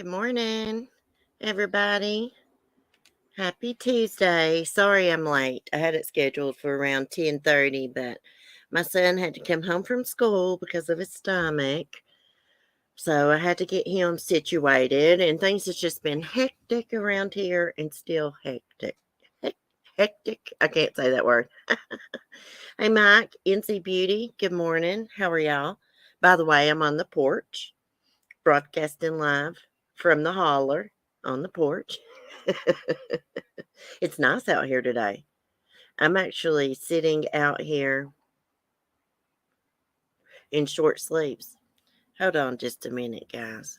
Good morning, everybody. Happy Tuesday. Sorry I'm late. I had it scheduled for around 10:30, but my son had to come home from school because of his stomach. So I had to get him situated, and things has just been hectic around here and still hectic. Hectic. I can't say that word. Hey, Mike, NC Beauty. Good morning. How are y'all? By the way, I'm on the porch, broadcasting live from the holler on the porch. It's nice out here today. I'm actually sitting out here in short sleeves. Hold on just a minute, guys.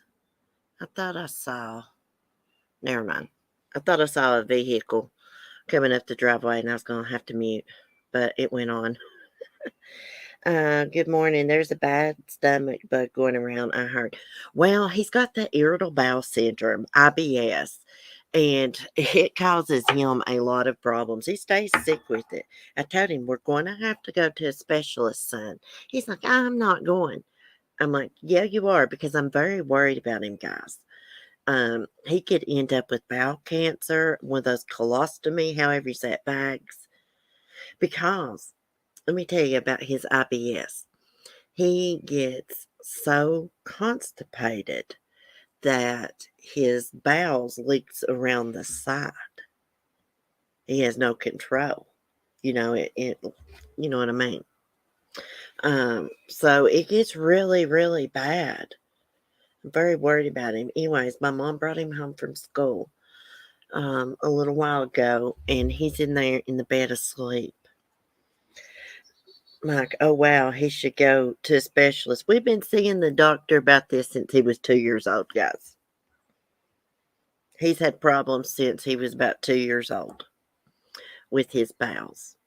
I thought I saw, never mind. I thought I saw a vehicle coming up the driveway and I was going to have to mute, but it went on. Good morning. There's a bad stomach bug going around, I heard. Well, he's got the irritable bowel syndrome, IBS, and it causes him a lot of problems. He stays sick with it. I told him, we're going to have to go to a specialist, son. He's like, I'm not going. I'm like, yeah, you are, because I'm very worried about him, guys. He could end up with bowel cancer, one of those colostomy, however you say it, bags, because let me tell you about his IBS. He gets so constipated that his bowels leaks around the side. He has no control. You know what I mean. So it gets really, really bad. I'm very worried about him. Anyways, my mom brought him home from school a little while ago, and he's in there in the bed asleep. Like, oh wow, he should go to a specialist. We've been seeing the doctor about this since he was 2 years old, guys. He's had problems since he was about 2 years old with his bowels.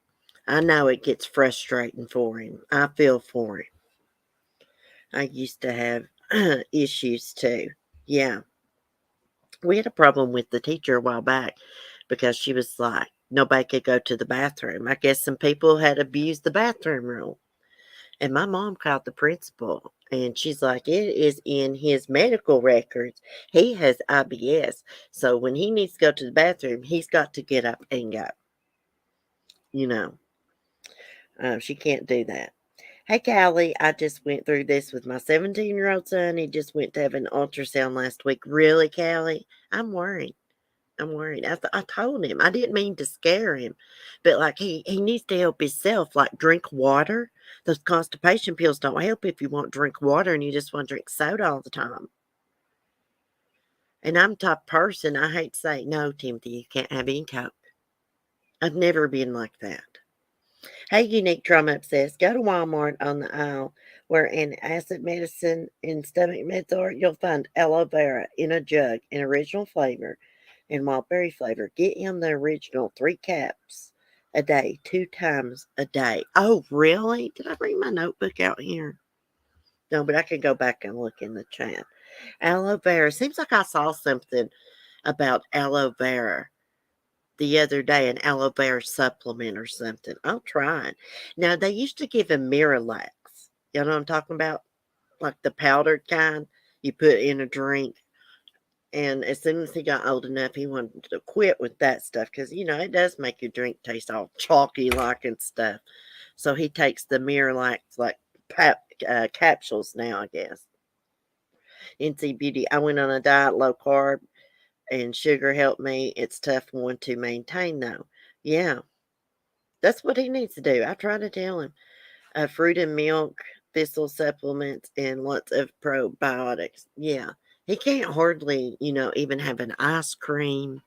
I know it gets frustrating for him. I feel for him. I used to have issues too. Yeah. We had a problem with the teacher a while back because she was like, nobody could go to the bathroom. I guess some people had abused the bathroom rule. And my mom called the principal and she's like, it is in his medical records. He has IBS. So when he needs to go to the bathroom, he's got to get up and go. You know, she can't do that. Hey, Callie, I just went through this with my 17-year-old son. He just went to have an ultrasound last week. Really, Callie? I'm worried. I'm worried. I told him. I didn't mean to scare him, but like he needs to help himself. Like drink water. Those constipation pills don't help if you want to drink water and you just want to drink soda all the time. And I'm the type of person, I hate to say, no, Timothy, you can't have any Coke. I've never been like that. Hey, Unique Trauma Obsessed, go to Walmart on the aisle where an acid medicine and stomach meds are. You'll find aloe vera in a jug in original flavor and wild berry flavor. Get him the original 3 caps a day, 2 times a day. Oh, really? Did I bring my notebook out here? No, but I could go back and look in the chat. Aloe vera. Seems like I saw something about aloe vera the other day, an aloe vera supplement or something. I'll try it. Now, they used to give him Miralax. You know what I'm talking about? Like the powdered kind you put in a drink. And as soon as he got old enough, he wanted to quit with that stuff because, it does make your drink taste all chalky like and stuff. So he takes the Miralax like capsules now, I guess. NC Beauty, I went on a diet, low carb, and sugar helped me. It's tough one to maintain though. Yeah, that's what he needs to do. I try to tell him. Fruit and milk, thistle supplements, and lots of probiotics. Yeah, he can't hardly, even have an ice cream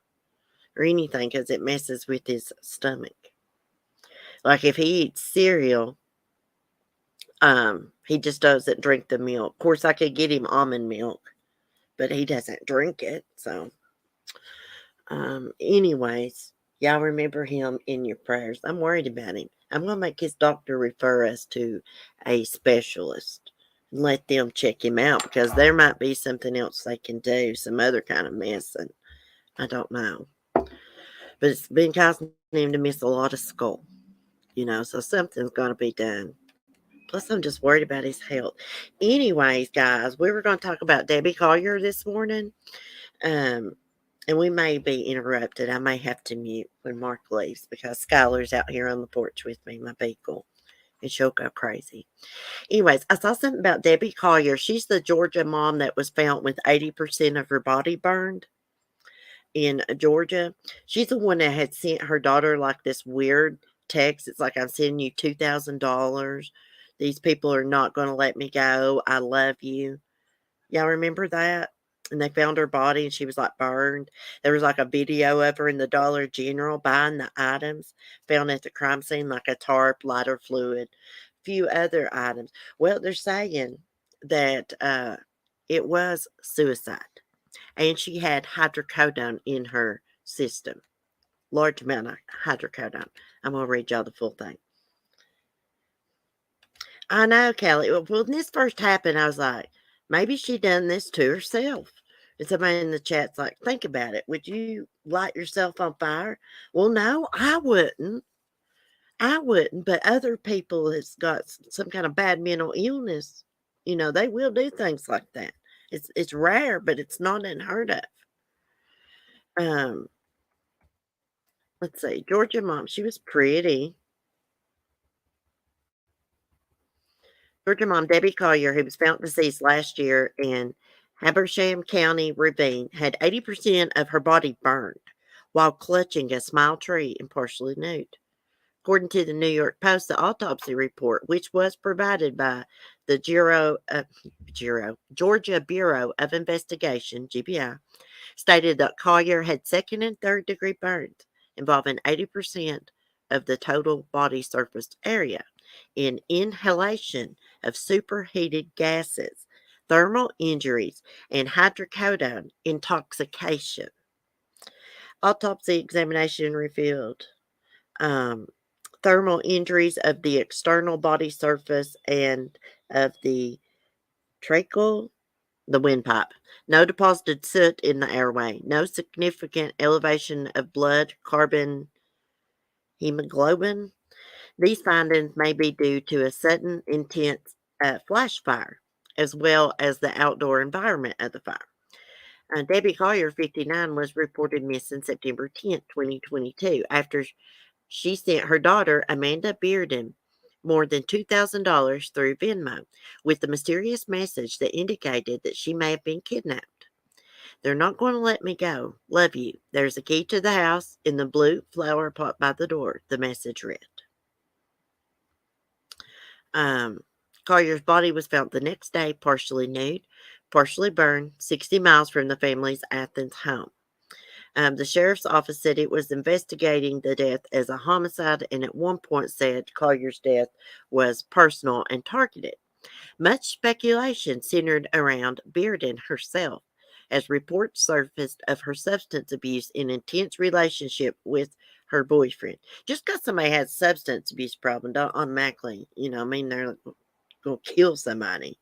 or anything because it messes with his stomach. Like if he eats cereal, he just doesn't drink the milk. Of course, I could get him almond milk, but he doesn't drink it. So, anyways, y'all remember him in your prayers. I'm worried about him. I'm going to make his doctor refer us to a specialist and let them check him out because there might be something else they can do, some other kind of medicine. I don't know. But it's been causing him to miss a lot of school, so something's got to be done. Plus, I'm just worried about his health. Anyways, guys, we were going to talk about Debbie Collier this morning. Um, and we may be interrupted. I may have to mute when Mark leaves because Skylar's out here on the porch with me, my beagle, and she'll go crazy. Anyways, I saw something about Debbie Collier. She's the Georgia mom that was found with 80% of her body burned in Georgia. She's the one that had sent her daughter like this weird text. It's like, I'm sending you $2,000. These people are not going to let me go. I love you. Y'all remember that? And they found her body and she was like burned. There was like a video of her in the Dollar General buying the items found at the crime scene, like a tarp, lighter fluid, few other items. Well, they're saying that it was suicide and she had hydrocodone in her system. Large amount of hydrocodone. I'm going to read y'all the full thing. I know, Kelly. Well, when this first happened, I was like, maybe she done this to herself. And somebody in the chat's like, think about it. Would you light yourself on fire? Well, no, I wouldn't. I wouldn't. But other people that's got some kind of bad mental illness, they will do things like that. It's rare, but it's not unheard of. Um, let's see, Georgia mom, she was pretty. Georgia mom Debbie Collier, who was found deceased last year in Habersham County ravine, had 80% of her body burned while clutching a smile tree and partially nude. According to the New York Post, the autopsy report, which was provided by the Georgia Bureau of Investigation, GBI, stated that Collier had second and third degree burns involving 80% of the total body surface area in inhalation of superheated gases, thermal injuries, and hydrocodone intoxication. Autopsy examination revealed um, thermal injuries of the external body surface and of the tracheal, the windpipe. No deposited soot in the airway. No significant elevation of blood carbon hemoglobin. These findings may be due to a sudden, intense flash fire, as well as the outdoor environment of the fire. Debbie Collier, 59, was reported missing September 10th, 2022, after she sent her daughter, Amanda Bearden, more than $2,000 through Venmo with the mysterious message that indicated that she may have been kidnapped. They're not going to let me go. Love you. There's a key to the house in the blue flower pot by the door, the message read. Collier's body was found the next day, partially nude, partially burned, 60 miles from the family's Athens home. The sheriff's office said it was investigating the death as a homicide and at one point said Collier's death was personal and targeted. Much speculation centered around Bearden herself as reports surfaced of her substance abuse and intense relationship with her boyfriend. Just because somebody has substance abuse problem, don't automatically, they're going to kill somebody.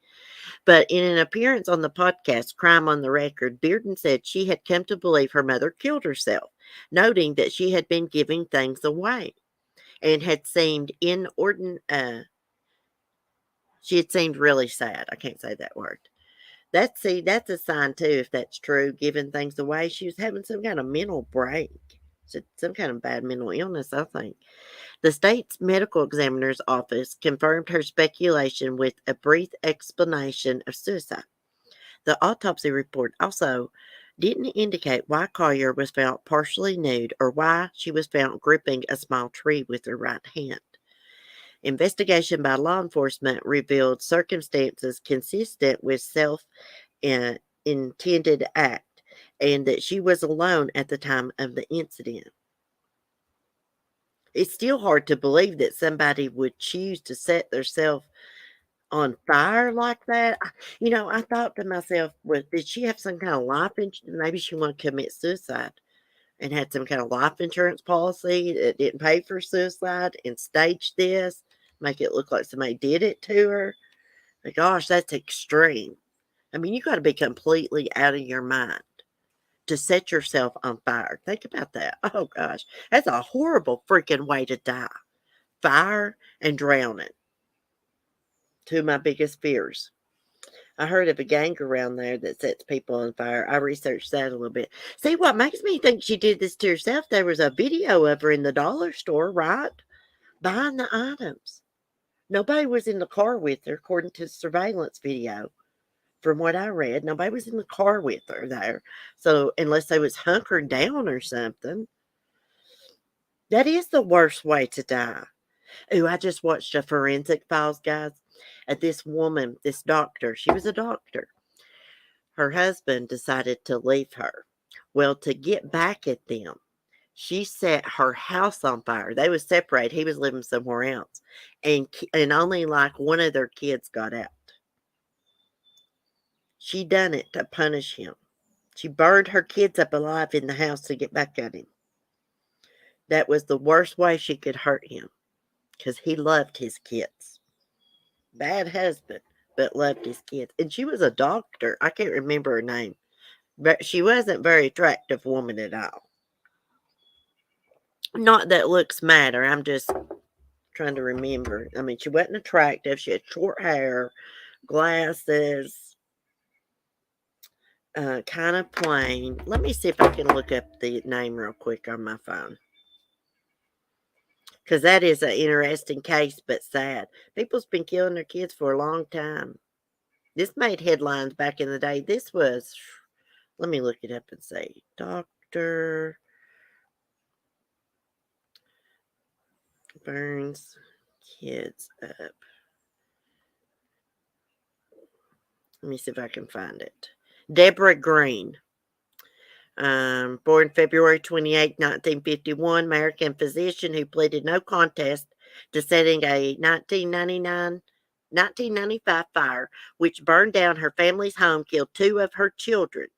But in an appearance on the podcast Crime on the Record, Bearden said she had come to believe her mother killed herself, noting that she had been giving things away and had seemed she had seemed really sad. I can't say that word. That's a sign too, if that's true, giving things away. She was having some kind of mental break. Some kind of bad mental illness, I think. The state's medical examiner's office confirmed her speculation with a brief explanation of suicide. The autopsy report also didn't indicate why Collier was found partially nude or why she was found gripping a small tree with her right hand. Investigation by law enforcement revealed circumstances consistent with intended act and that she was alone at the time of the incident. It's still hard to believe that somebody would choose to set themselves on fire like that. I thought to myself, well, did she have some kind of life insurance? Maybe she wanted to commit suicide and had some kind of life insurance policy that didn't pay for suicide and staged this, make it look like somebody did it to her. But gosh, that's extreme. I mean, you got to be completely out of your mind to set yourself on fire. Think about that. Oh gosh, that's a horrible freaking way to die. Fire and drowning. Two of my biggest fears. I heard of a gang around there that sets people on fire. I researched that a little bit. See, what makes me think she did this to herself, there was a video of her in the dollar store, right? Buying the items. Nobody was in the car with her, according to the surveillance video. From what I read, nobody was in the car with her there. So, unless they was hunkered down or something, that is the worst way to die. Ooh, I just watched a Forensic Files, guys. At this woman, this doctor, she was a doctor. Her husband decided to leave her. Well, to get back at them, she set her house on fire. They was separated. He was living somewhere else. And only like one of their kids got out. She done it to punish him. She burned her kids up alive in the house to get back at him. That was the worst way she could hurt him because he loved his kids. Bad husband, but loved his kids. And she was a doctor. I can't remember her name, but she wasn't a very attractive woman at all. Not that looks matter. I'm just trying to remember. I mean, she wasn't attractive. She had short hair, glasses, kind of plain. Let me see if I can look up the name real quick on my phone. Because that is an interesting case, but sad. People's been killing their kids for a long time. This made headlines back in the day. This was, let me look it up and see. Dr. Burns kids up. Let me see if I can find it. Deborah Green. Born February 28, 1951, American physician who pleaded no contest to setting a 1995 fire, which burned down her family's home, killed two of her children,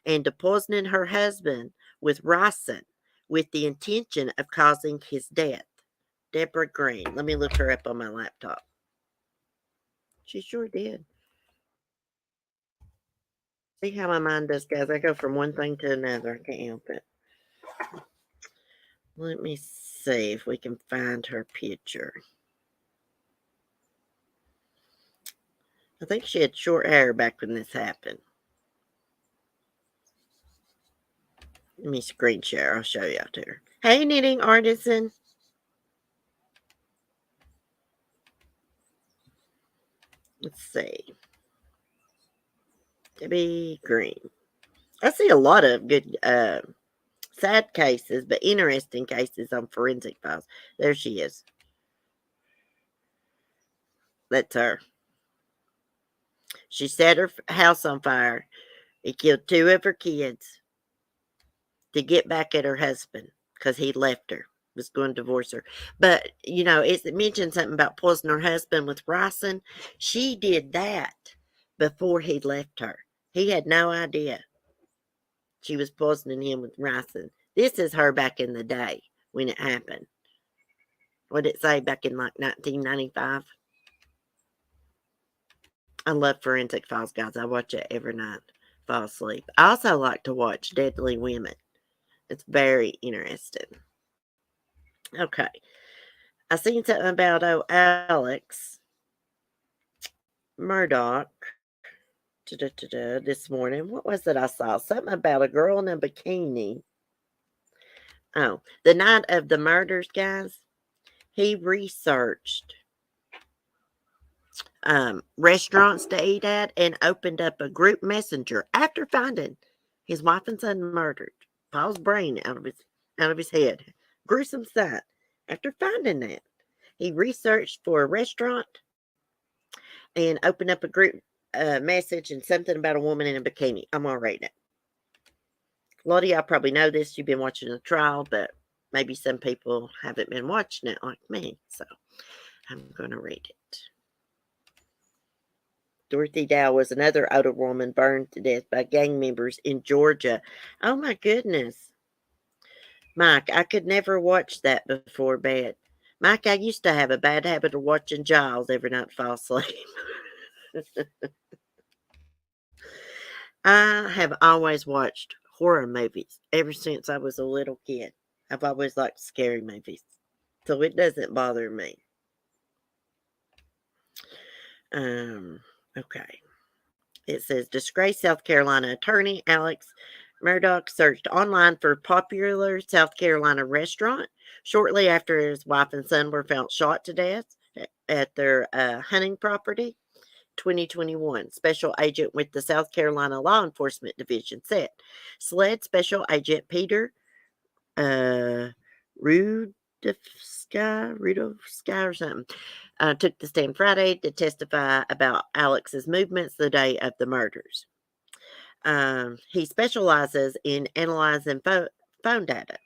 and to poisoning her husband with ricin with the intention of causing his death. Deborah Green. Let me look her up on my laptop. She sure did. See how my mind does, guys. I go from one thing to another. I can't help it. Let me see if we can find her picture. I think she had short hair back when this happened. Let me screen share. I'll show you out there. Hey, knitting artisan. Let's see. Debbie Green. I see a lot of good, sad cases, but interesting cases on Forensic Files. There she is. That's her. She set her house on fire. It killed two of her kids to get back at her husband because he left her, was going to divorce her. But, it mentioned something about poisoning her husband with ricin. She did that before he left her. He had no idea she was poisoning him with ricin. This is her back in the day when it happened. What did it say back in like 1995? I love Forensic Files, guys. I watch it every night. Fall asleep. I also like to watch Deadly Women. It's very interesting. Okay. I seen something about Alex Murdoch this morning. What was it I saw? Something about a girl in a bikini. Oh, the night of the murders, guys. He researched restaurants to eat at and opened up a group messenger after finding his wife and son murdered. Paul's brain out of his head. Gruesome sight. After finding that, he researched for a restaurant and opened up a group message and something about a woman in a bikini. I'm gonna read it. A lot of y'all probably know this. You've been watching the trial, but maybe some people haven't been watching it like me. So I'm gonna read it. Dorothy Dow was another older woman burned to death by gang members in Georgia. Oh my goodness. Mike, I could never watch that before bed. Mike, I used to have a bad habit of watching Giles every night to fall asleep. I have always watched horror movies ever since I was a little kid. I've always liked scary movies, so it doesn't bother me. Okay. It says disgraced South Carolina attorney Alex Murdaugh searched online for popular South Carolina restaurant shortly after his wife and son were found shot to death at their hunting property. 2021 special agent with the South Carolina Law Enforcement Division said SLED Special Agent Peter uh, Rudovsky or something took the stand Friday to testify about Alex's movements the day of the murders. He specializes in analyzing phone data.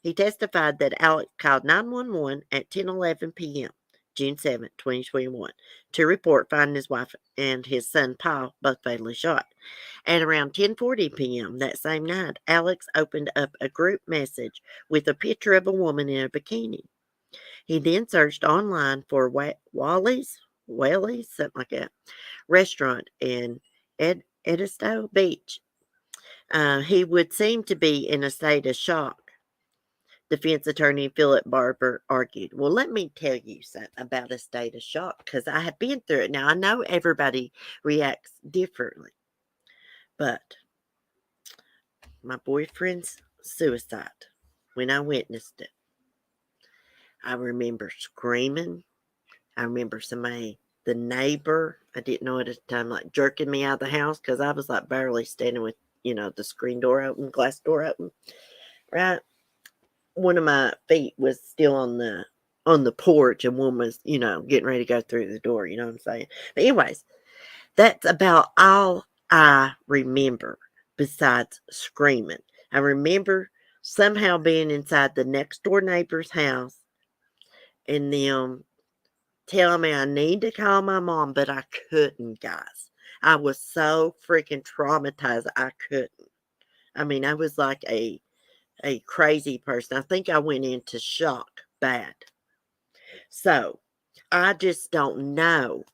He testified that Alex called 911 at 10:11 p.m., June 7, 2021, to report finding his wife and his son Paul both fatally shot. At around 10:40 p.m. that same night, Alex opened up a group message with a picture of a woman in a bikini. He then searched online for Wally's, something like that, restaurant in Edisto Beach. He would seem to be in a state of shock, defense attorney Philip Barber argued. Well, let me tell you something about a state of shock because I have been through it. Now, I know everybody reacts differently, but my boyfriend's suicide, when I witnessed it, I remember screaming. I remember the neighbor, I didn't know at the time, like jerking me out of the house because I was like barely standing with, the screen door open, glass door open, right? One of my feet was still on the porch and one was, getting ready to go through the door, you know what I'm saying? But anyways, that's about all I remember besides screaming. I remember somehow being inside the next door neighbor's house and them telling me I need to call my mom, but I couldn't, guys. I was so freaking traumatized I couldn't. I mean, I was like a crazy person. I think I went into shock bad. So I just don't know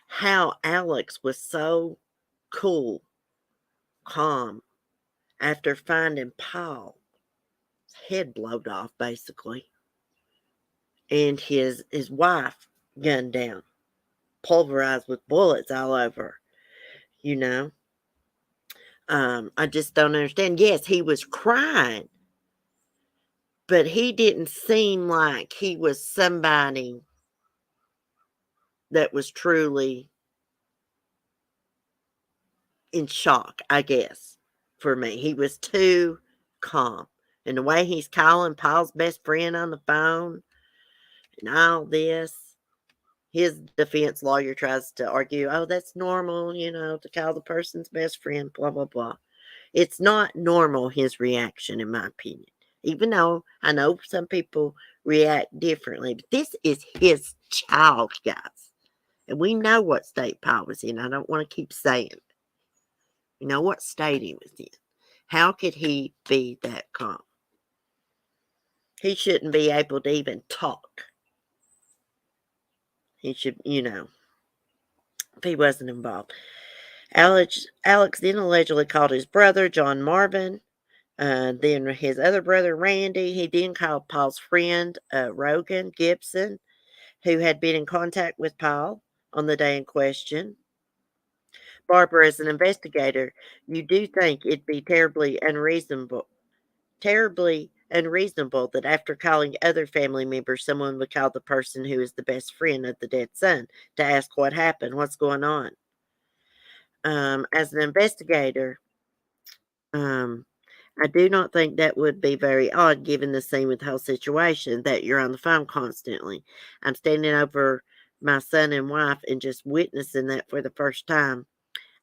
how Alex was so cool, calm after finding Paul's head blowed off, basically, and his wife gunned down, pulverized with bullets all over. You know, I just don't understand. Yes, he was crying, but he didn't seem like he was somebody that was truly in shock, I guess, for me. He was too calm. And the way he's calling Paul's best friend on the phone and all this, his defense lawyer tries to argue, oh, that's normal, to call the person's best friend, blah, blah, blah. It's not normal, his reaction, in my opinion. Even though I know some people react differently, but this is his child, guys. And we know what state Paul was in. I don't want to keep saying it. You know what state he was in. How could he be that calm? He shouldn't be able to even talk. He should, if he wasn't involved. Alex then allegedly called his brother, John Marvin, then his other brother, Randy. He then called Paul's friend, Rogan Gibson, who had been in contact with Paul on the day in question. Barbara, as an investigator, you do think it'd be terribly unreasonable that after calling other family members, someone would call the person who is the best friend of the dead son to ask what happened, what's going on. As an investigator, um, I do not think that would be very odd given the scene with the whole situation that you're on the phone constantly. I'm standing over my son and wife and just witnessing that for the first time.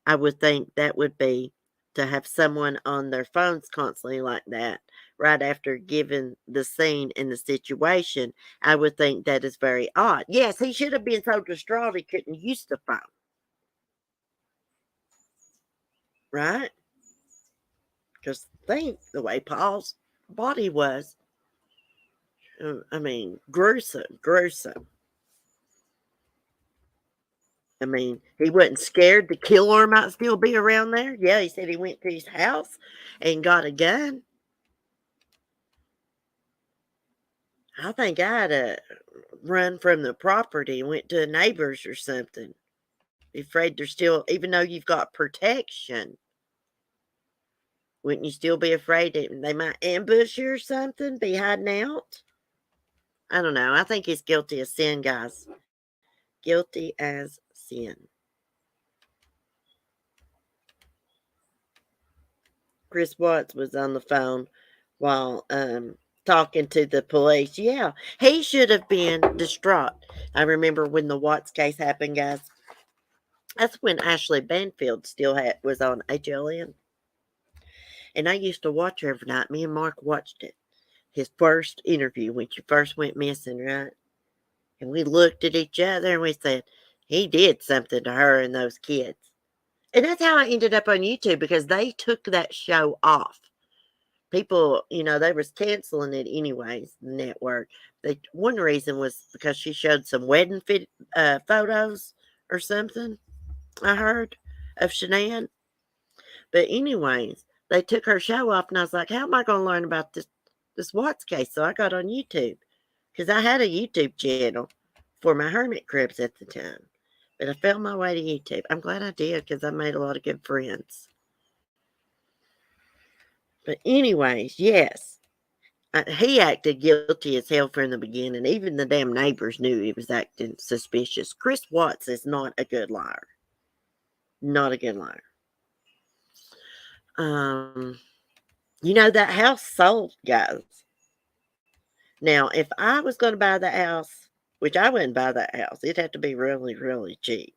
I would think that would be to have someone on their phones constantly like that right after giving the scene and the situation. I would think that is very odd. Yes, he should have been so distraught he couldn't use the phone, right? Just think the way Paul's body was. I mean, gruesome, gruesome. I mean, he wasn't scared the killer might still be around there. Yeah, he said he went to his house and got a gun. I think I'd run from the property and went to a neighbor's or something. afraid they're still, even though you've got protection, wouldn't you still be afraid that they might ambush you or something, be hiding out? I don't know. I think he's guilty as sin, guys. Guilty as sin. Chris Watts was on the phone while talking to the police. Yeah, he should have been distraught. I remember when the Watts case happened, guys. That's when Ashley Banfield still was on HLN. And I used to watch her every night. Me and Mark watched it. His first interview when she first went missing, right? And we looked at each other and we said, he did something to her and those kids. And that's how I ended up on YouTube, because they took that show off. People, they was canceling it anyways, the network. One reason was because she showed some wedding photos or something, I heard, of Shanann. But anyways, they took her show off, and I was like, how am I going to learn about this Watts case? So I got on YouTube, because I had a YouTube channel for my hermit cribs at the time. But I found my way to YouTube. I'm glad I did, because I made a lot of good friends. But anyways, yes, he acted guilty as hell from the beginning. Even the damn neighbors knew he was acting suspicious. Chris Watts is not a good liar. Not a good liar. That house sold, guys. Now, if I was going to buy that house, which I wouldn't buy that house, it'd have to be really, really cheap.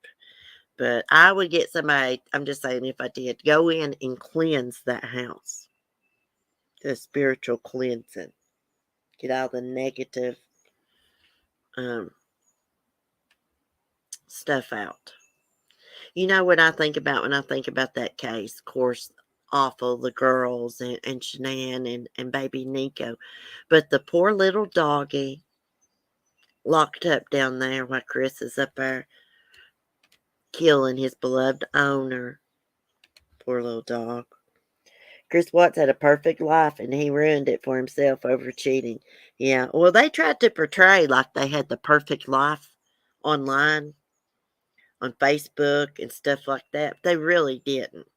But I would get somebody, I'm just saying, if I did, go in and cleanse that house. The spiritual cleansing. Get all the negative stuff out. You know what I think about when I think about that case? Of course, awful, the girls and Shanann and baby Nico. But the poor little doggy locked up down there while Chris is up there killing his beloved owner. Poor little dog. Chris Watts had a perfect life, and he ruined it for himself over cheating. Yeah, well, they tried to portray like they had the perfect life online, on Facebook and stuff like that. They really didn't,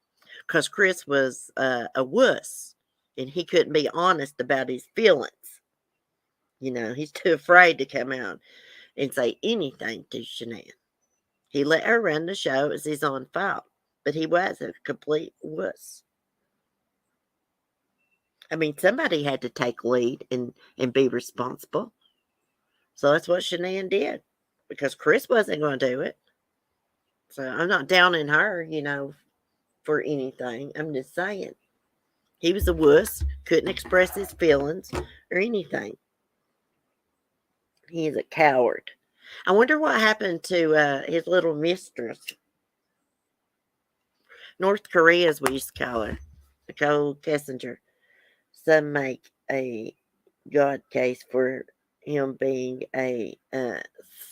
because Chris was a wuss, and he couldn't be honest about his feelings. He's too afraid to come out and say anything to Shanann. He let her run the show as his own fault, but he was a complete wuss. I mean, somebody had to take lead and be responsible. So that's what Shanann did, because Chris wasn't going to do it. So I'm not downing her, for anything. I'm just saying. He was a wuss, couldn't express his feelings or anything. He is a coward. I wonder what happened to his little mistress. North Korea, as we used to call her, Nicole Kessinger. Some make a God case for him being a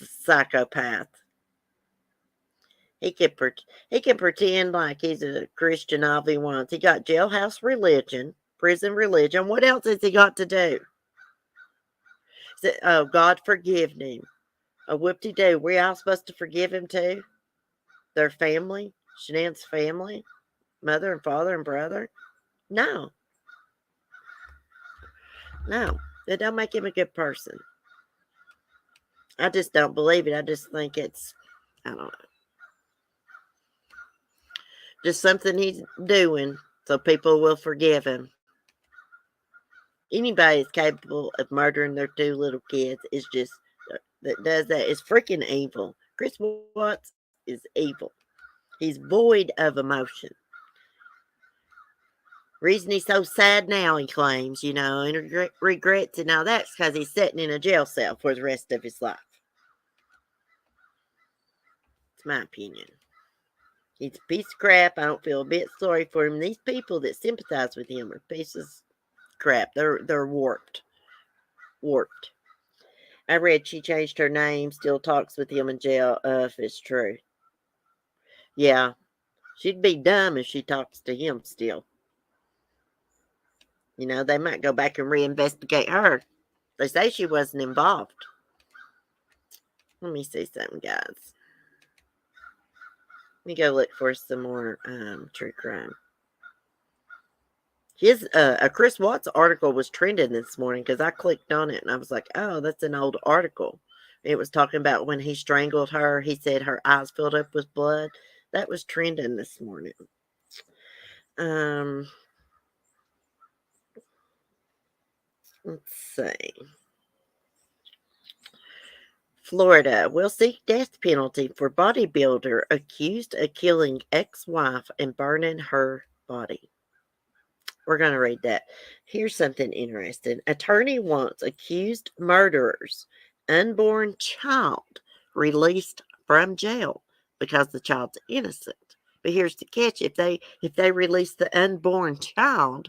psychopath. He can pretend like he's a Christian all he wants. He got jailhouse religion, prison religion. What else has he got to do? Oh, God forgive him. Oh, whoop-de-doo. We all supposed to forgive him too? Their family? Shanann's family? Mother and father and brother? No. No. It don't make him a good person. I just don't believe it. I just think it's, I don't know, just something he's doing so people will forgive him. Anybody is capable of murdering their two little kids is just, that does that is freaking evil. Chris Watts is evil. He's void of emotion. Reason he's so sad now, he claims, and regrets and all that's because he's sitting in a jail cell for the rest of his life. It's my opinion. He's a piece of crap. I don't feel a bit sorry for him. These people that sympathize with him are pieces of crap. They're warped. Warped. I read she changed her name, still talks with him in jail, if it's true. Yeah. She'd be dumb if she talks to him still. They might go back and reinvestigate her. They say she wasn't involved. Let me see something, guys. Let me go look for some more true crime. His a Chris Watts article was trending this morning because I clicked on it and I was like, oh, that's an old article. It was talking about when he strangled her. He said her eyes filled up with blood. That was trending this morning. Um, let's see. Florida will seek death penalty for bodybuilder accused of killing ex-wife and burning her body. We're going to read that. Here's something interesting. Attorney wants accused murderer's unborn child released from jail because the child's innocent. But here's the catch. If they release the unborn child,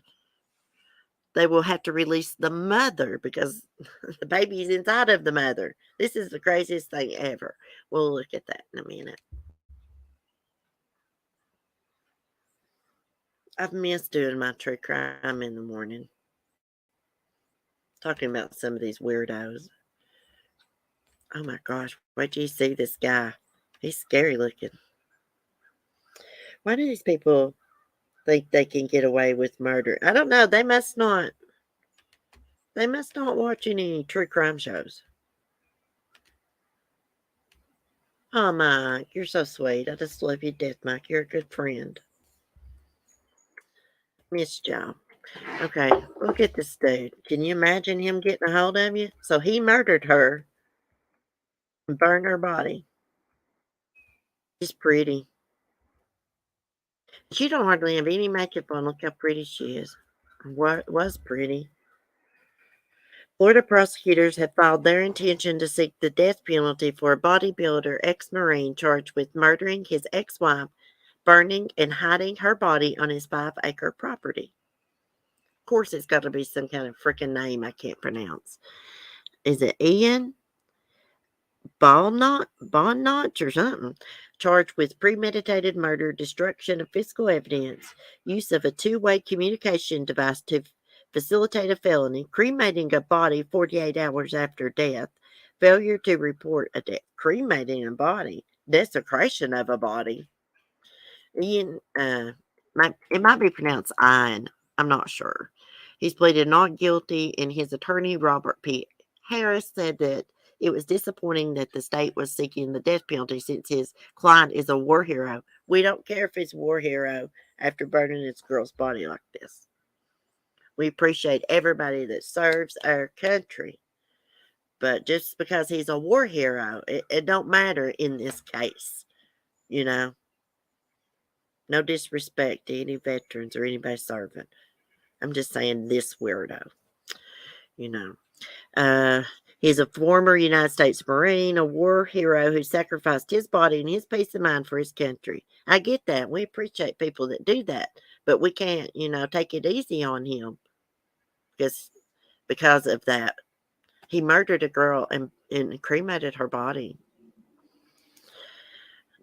they will have to release the mother because the baby is inside of the mother. This is the craziest thing ever. We'll look at that in a minute. I've missed doing my true crime in the morning. Talking about some of these weirdos. Oh my gosh, wait till you see this guy. He's scary looking. Why do these people think they can get away with murder? I don't know. They must not watch any true crime shows. Oh, Mike, you're so sweet. I just love you to death, Mike. You're a good friend. Missed y'all. Okay, look at this dude. Can you imagine him getting a hold of you? So he murdered her and burned her body. She's pretty. She don't hardly have any makeup on. Look how pretty she is. What was pretty. Florida prosecutors have filed their intention to seek the death penalty for a bodybuilder ex-Marine charged with murdering his ex-wife, burning and hiding her body on his 5-acre property. Of course, it's got to be some kind of freaking name I can't pronounce. Is it Ian Bonnot or something? Charged with premeditated murder, destruction of physical evidence, use of a two-way communication device to facilitate a felony, cremating a body 48 hours after death, failure to report a death, cremating a body, desecration of a body. Ian, it might be pronounced Ian. I'm not sure. He's pleaded not guilty, and his attorney, Robert P. Harris, said that it was disappointing that the state was seeking the death penalty since his client is a war hero. We don't care if he's a war hero after burning his girl's body like this. We appreciate everybody that serves our country. But just because he's a war hero, it don't matter in this case. You know, no disrespect to any veterans or anybody serving. I'm just saying this weirdo. You know. He's a former United States Marine, a war hero who sacrificed his body and his peace of mind for his country. I get that. We appreciate people that do that, but we can't, take it easy on him because of that. He murdered a girl and cremated her body,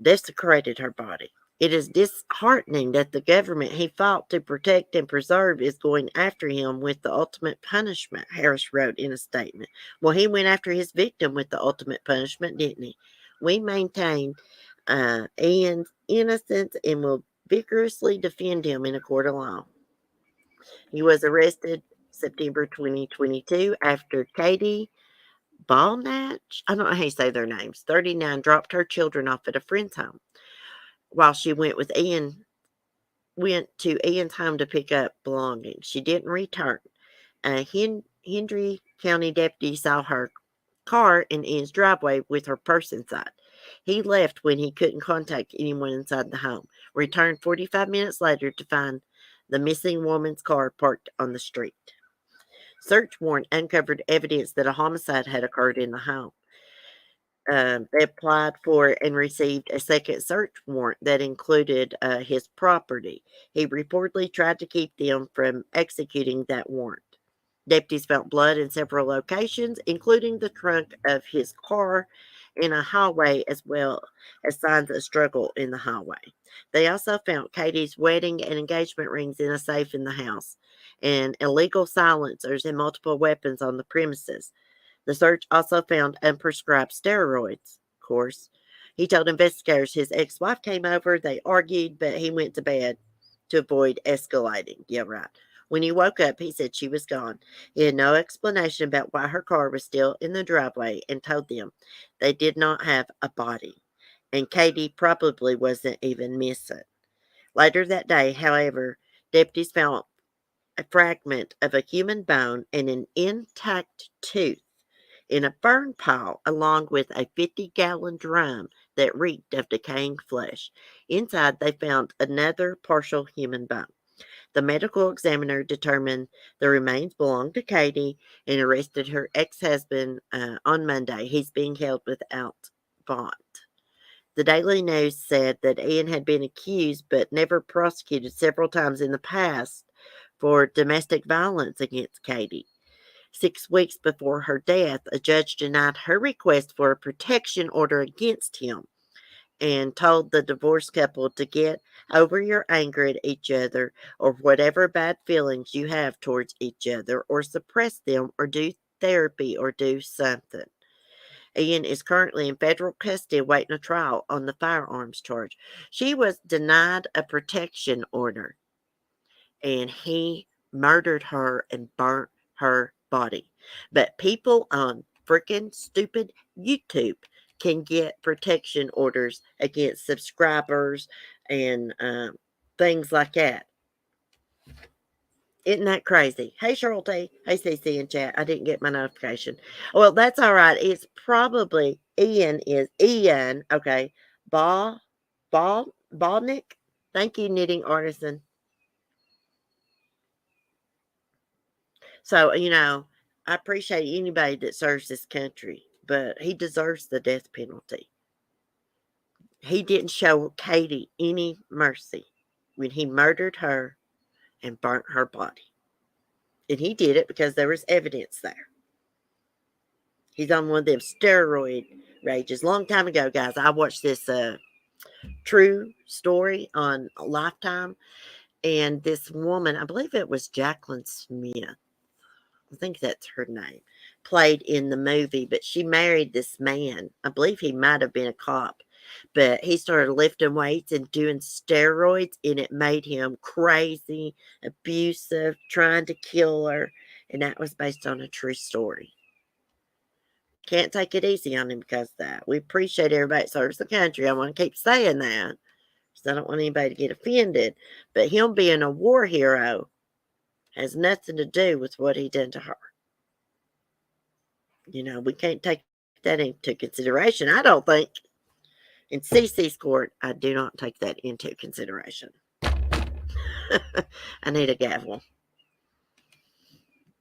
desecrated her body. It is disheartening that the government he fought to protect and preserve is going after him with the ultimate punishment, Harris wrote in a statement. Well, he went after his victim with the ultimate punishment, didn't he? We maintain Ian's innocence and will vigorously defend him in a court of law. He was arrested September 2022 after Katie Ballnatch, I don't know how you say their names, 39, dropped her children off at a friend's home while she went to Ian's home to pick up belongings. She didn't return. A Hendry County deputy saw her car in Ian's driveway with her purse inside. He left when he couldn't contact anyone inside the home. Returned 45 minutes later to find the missing woman's car parked on the street. Search warrant uncovered evidence that a homicide had occurred in the home. They applied for and received a second search warrant that included his property. He reportedly tried to keep them from executing that warrant. Deputies found blood in several locations, including the trunk of his car in a hallway, as well as signs of struggle in the hallway. They also found Katie's wedding and engagement rings in a safe in the house, and illegal silencers and multiple weapons on the premises. The search also found unprescribed steroids, of course. He told investigators his ex-wife came over, they argued, but he went to bed to avoid escalating. Yeah, right. When he woke up, he said she was gone. He had no explanation about why her car was still in the driveway and told them they did not have a body. And Katie probably wasn't even missing. Later that day, however, deputies found a fragment of a human bone and an intact tooth in a burn pile, along with a 50-gallon drum that reeked of decaying flesh. Inside, they found another partial human bone. The medical examiner determined the remains belonged to Katie and arrested her ex husband on Monday. He's being held without bond. The Daily News said that Ian had been accused but never prosecuted several times in the past for domestic violence against Katie. 6 weeks before her death, a judge denied her request for a protection order against him and told the divorced couple to get over your anger at each other or whatever bad feelings you have towards each other or suppress them or do therapy or do something. Ian is currently in federal custody awaiting a trial on the firearms charge. She was denied a protection order and he murdered her and burnt her body. But people on freaking stupid YouTube can get protection orders against subscribers and things like that. Isn't that crazy? Hey, Cheryl T. Hey, CC in chat. I didn't get my notification. Well, that's all right. It's probably Ian. Okay. Baldnick. Thank you, knitting artisan. So, I appreciate anybody that serves this country, but he deserves the death penalty. He didn't show Katie any mercy when he murdered her and burnt her body. And he did it because there was evidence there. He's on one of them steroid rages. Long time ago, guys, I watched this true story on Lifetime, and this woman, I believe it was Jacqueline Smith, I think that's her name, played in the movie, but she married this man. I believe he might have been a cop, but he started lifting weights and doing steroids, and it made him crazy, abusive, trying to kill her, and that was based on a true story. Can't take it easy on him because of that. We appreciate everybody that serves the country. I want to keep saying that because I don't want anybody to get offended. But him being a war hero has nothing to do with what he did to her. We can't take that into consideration. I don't think. In CC's court, I do not take that into consideration. I need a gavel.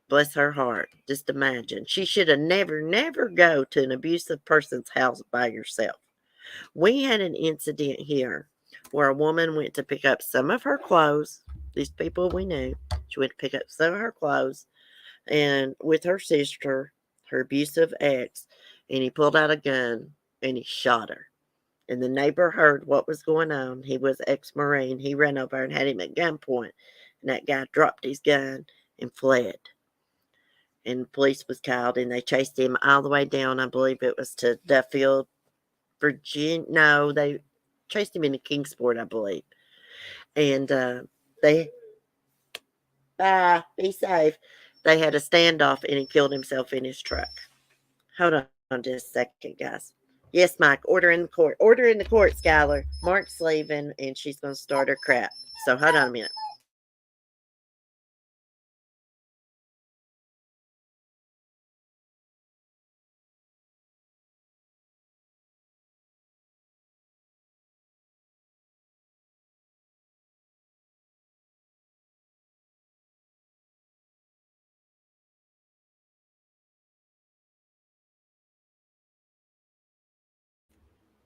Bless her heart. Just imagine. She should have never go to an abusive person's house by yourself. We had an incident here where a woman went to pick up some of her clothes. These people we knew. She went to pick up some of her clothes and with her sister, her abusive ex, and he pulled out a gun and he shot her. And the neighbor heard what was going on. He was ex-Marine. He ran over and had him at gunpoint. And that guy dropped his gun and fled. And the police was called and they chased him all the way down. I believe it was to Duffield, Virginia. No, they chased him into Kingsport, I believe. And they, be safe. They had a standoff and he killed himself in his truck. Hold on just a second, guys. Yes, Mike, order in the court. Order in the court, Skylar. Mark's leaving and she's going to start her crap. So hold on a minute.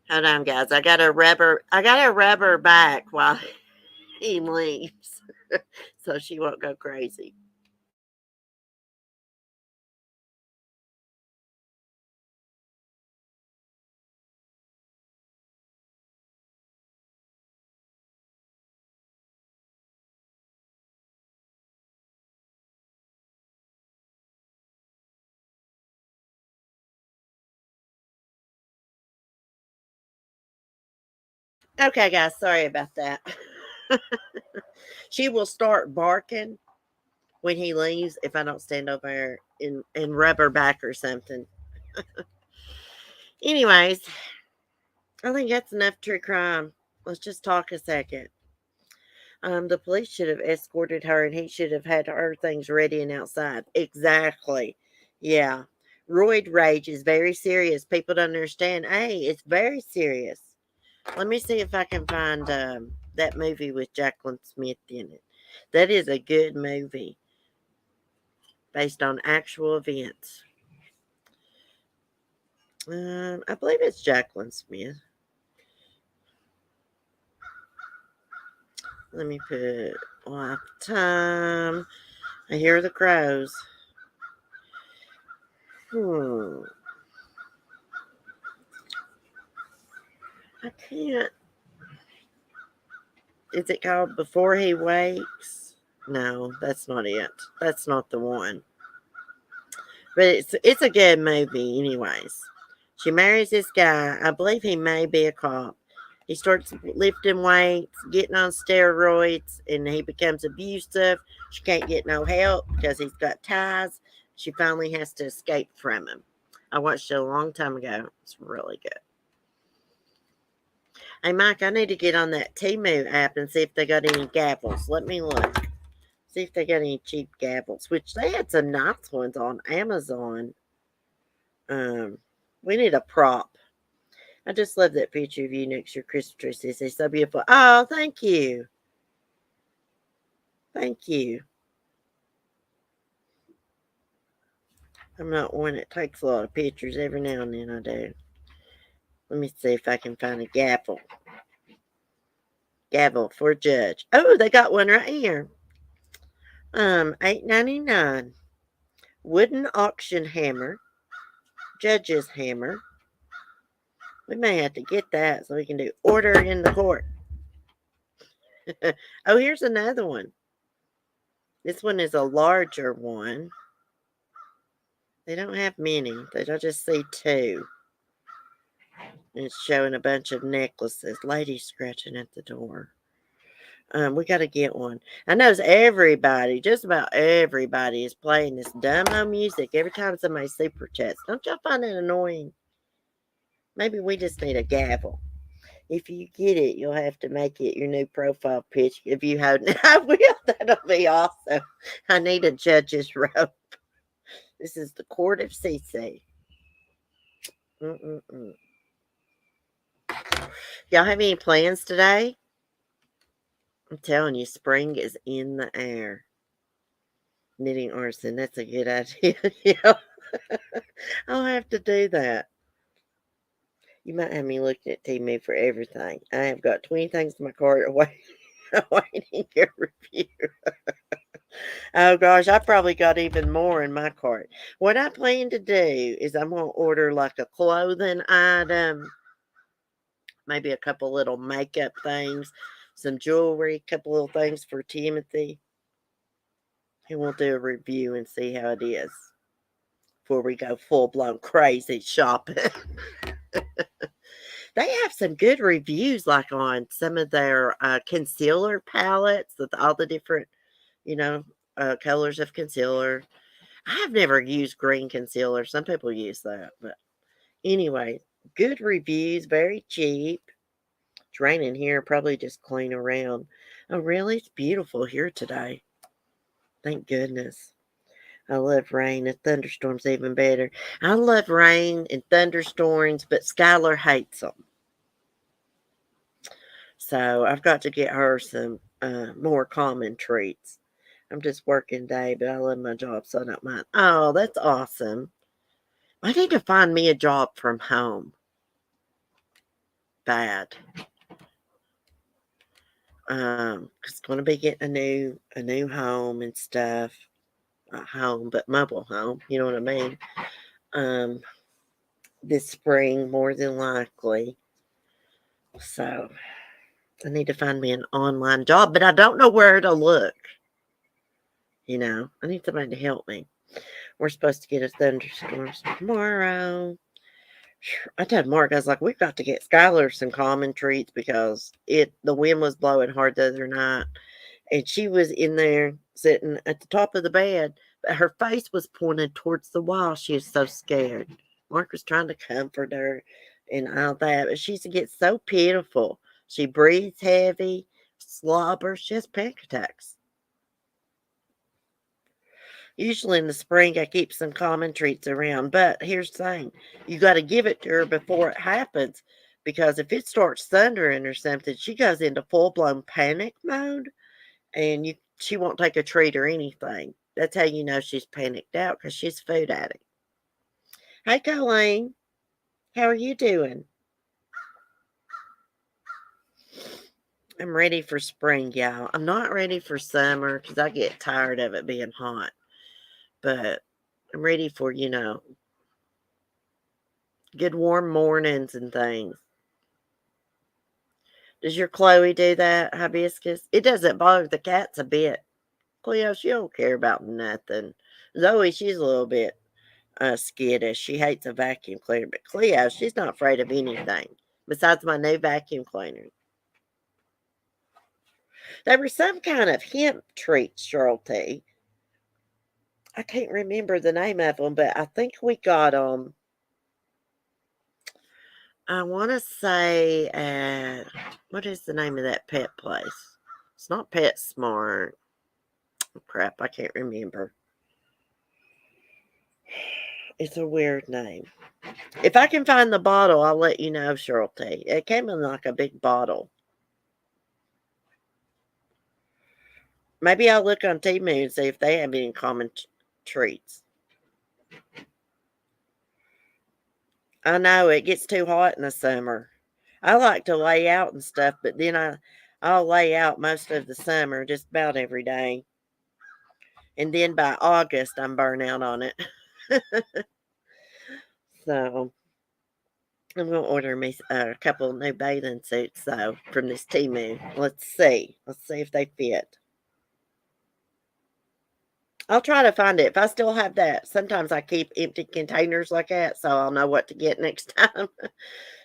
Hold on, guys. I got to rub her back while he leaves. So she won't go crazy. Okay, guys, sorry about that. She will start barking when he leaves if I don't stand over there and rub her back or something. Anyways, I think that's enough true crime. Let's just talk a second. The police should have escorted her and he should have had her things ready and outside. Exactly. Yeah. Roid rage is very serious. People don't understand. Hey, it's very serious. Let me see if I can find that movie with Jacqueline Smith in it. That is a good movie based on actual events. I believe it's Jacqueline Smith. Let me put Lifetime. I hear the crows. Hmm. I can't. Is it called Before He Wakes? No, that's not it. That's not the one. But it's a good movie, anyways. She marries this guy. I believe he may be a cop. He starts lifting weights, getting on steroids, and he becomes abusive. She can't get no help because he's got ties. She finally has to escape from him. I watched it a long time ago. It's really good. Hey, Mike, I need to get on that Temu app and see if they got any gavels. Let me look. See if they got any cheap gavels, which they had some nice ones on Amazon. Um, we need a prop. I just love that picture of you next to your Christmas tree. It's so beautiful. Oh, thank you. Thank you. I'm not one that takes a lot of pictures. Every now and then I do. Let me see if I can find a gavel. Gavel for judge. Oh, they got one right here. $8.99. Wooden auction hammer. Judge's hammer. We may have to get that so we can do order in the court. Oh, here's another one. This one is a larger one. They don't have many. I just see two. And it's showing a bunch of necklaces. Ladies scratching at the door. We got to get one. I know everybody, just about everybody, is playing this dumb music every time somebody super chats. Don't y'all find that annoying? Maybe we just need a gavel. If you get it, you'll have to make it your new profile picture. If you have, I will. That'll be awesome. I need a judge's robe. This is the court of CC. Mm-mm-mm. Y'all have any plans today? I'm telling you, spring is in the air. Knitting artisan, that's a good idea. Yeah, I'll have to do that. You might have me looking at TV for everything. I have got 20 things in my cart awaiting your review. Oh gosh, I probably got even more in my cart. What I plan to do is I'm going to order like a clothing item, maybe a couple little makeup things, some jewelry, a couple little things for Timothy. And we'll do a review and see how it is before we go full blown crazy shopping. They have some good reviews, like on some of their concealer palettes with all the different, you know, colors of concealer. I've never used green concealer. Some people use that, but anyway, good reviews, very cheap. It's raining here, probably just clean around. Oh, really? It's beautiful here today. Thank goodness. I love rain and thunderstorms even better. I love rain and thunderstorms, but Skylar hates them. So I've got to get her some more common treats. I'm just working day, but I love my job, so I don't mind. Oh, that's awesome. I need to find me a job from home. Bad. It's going to be getting a new home and stuff. Not home, but mobile home. You know what I mean? Um, this spring, more than likely. So I need to find me an online job, but I don't know where to look. I need somebody to help me. We're supposed to get a thunderstorm tomorrow. I told Mark, I was like, we've got to get Skylar some common treats because the wind was blowing hard the other night. And she was in there sitting at the top of the bed, but her face was pointed towards the wall. She was so scared. Mark was trying to comfort her and all that, but she gets so pitiful. She breathes heavy, slobbers, she has panic attacks. Usually in the spring, I keep some common treats around, but here's the thing, you got to give it to her before it happens because if it starts thundering or something, she goes into full blown panic mode and she won't take a treat or anything. That's how you know she's panicked out because she's a food addict. Hey, Colleen, how are you doing? I'm ready for spring, y'all. I'm not ready for summer because I get tired of it being hot, but I'm ready for, good warm mornings and things. Does your Chloe do that, hibiscus? It doesn't bother the cats a bit. Cleo, she don't care about nothing. Zoe, she's a little bit skittish. She hates a vacuum cleaner, but Cleo, she's not afraid of anything besides my new vacuum cleaner. There were some kind of hemp treats, Cheryl T. I can't remember the name of them, but I think we got them. I want to say at what is the name of that pet place? It's not Pet Smart. Oh, crap, I can't remember. It's a weird name. If I can find the bottle, I'll let you know, Cheryl T. It came in like a big bottle. Maybe I'll look on Temu and see if they have any common treats. I know it gets too hot in the summer. I like to lay out and stuff, but then I'll lay out most of the summer, just about every day. And then by August, I'm burnt out on it. So I'm going to order me a couple new bathing suits, though, from this Temu. Let's see. Let's see if they fit. I'll try to find it. If I still have that, sometimes I keep empty containers like that, so I'll know what to get next time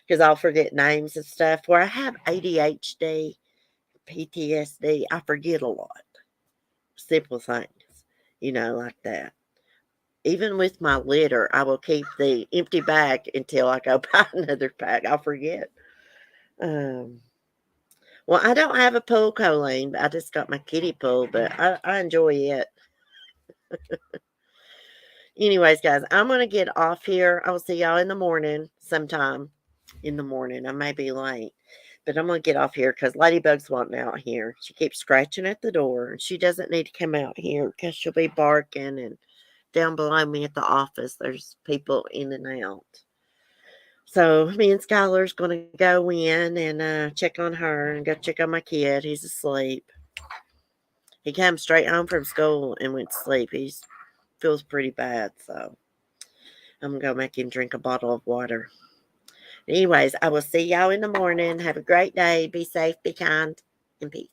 because I'll forget names and stuff. Where I have ADHD, PTSD, I forget a lot. Simple things, like that. Even with my litter, I will keep the empty bag until I go buy another bag. I'll forget. Um, well, I don't have a pool, Colleen, but I just got my kiddie pool, but I enjoy it. Anyways, guys, I'm going to get off here. I'll see y'all in the morning sometime in the morning. I may be late, but I'm going to get off here because Ladybug's wanting out here. She keeps scratching at the door, and she doesn't need to come out here because she'll be barking. And down below me at the office, there's people in and out. So me and Skylar's going to go in and check on her and go check on my kid. He's asleep. He came straight home from school and went to sleep. He feels pretty bad, so I'm going to go make him drink a bottle of water. Anyways, I will see y'all in the morning. Have a great day. Be safe, be kind, and peace.